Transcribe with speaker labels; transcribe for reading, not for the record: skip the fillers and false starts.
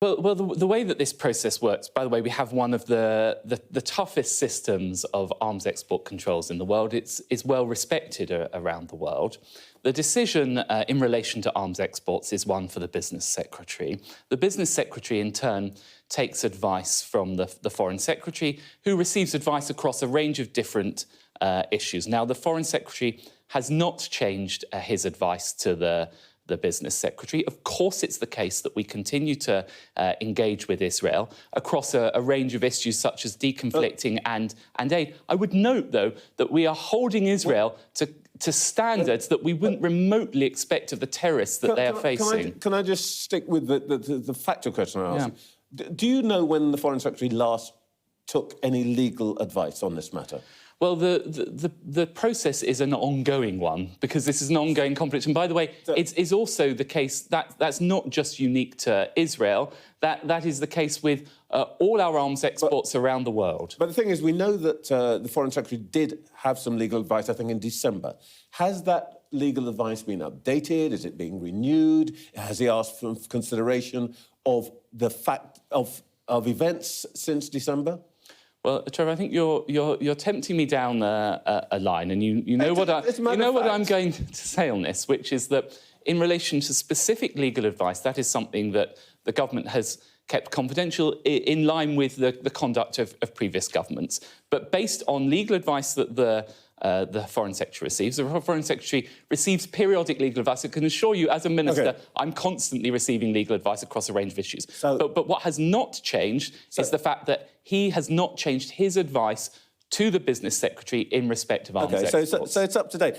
Speaker 1: Well, the way that this process works, by the way, we have one of the toughest systems of arms export controls in the world. It's well respected around the world. The decision in relation to arms exports is one for the Business Secretary. The Business Secretary, in turn, takes advice from the Foreign Secretary, who receives advice across a range of different issues. Now, the Foreign Secretary has not changed his advice to the Business Secretary. Of course, it's the case that we continue to engage with Israel across a range of issues such as deconflicting and aid. I would note, though, that we are holding Israel to standards that we wouldn't remotely expect of the terrorists that they are facing.
Speaker 2: Can I just stick with the factual question I asked? Yeah. Do you know when the Foreign Secretary last took any legal advice on this matter?
Speaker 1: Well, the process is an ongoing one because this is an ongoing conflict. And by the way, it is also the case that that's not just unique to Israel. That is the case with all our arms exports around the world.
Speaker 2: But the thing is, we know that the Foreign Secretary did have some legal advice, I think, in December. Has that legal advice been updated? Is it being renewed? Has he asked for consideration of the fact of events since December?
Speaker 1: Well, Trevor, I think you're tempting me down a line, and you know what I'm going to say on this, which is that in relation to specific legal advice, that is something that the government has kept confidential in line with the conduct of previous governments. But based on legal advice that the Foreign Secretary receives, the Foreign Secretary receives periodic legal advice. I can assure you, as a minister, I'm constantly receiving legal advice across a range of issues. But what has not changed is the fact that he has not changed his advice to the Business Secretary in respect of arms exports.
Speaker 2: So it's up to date.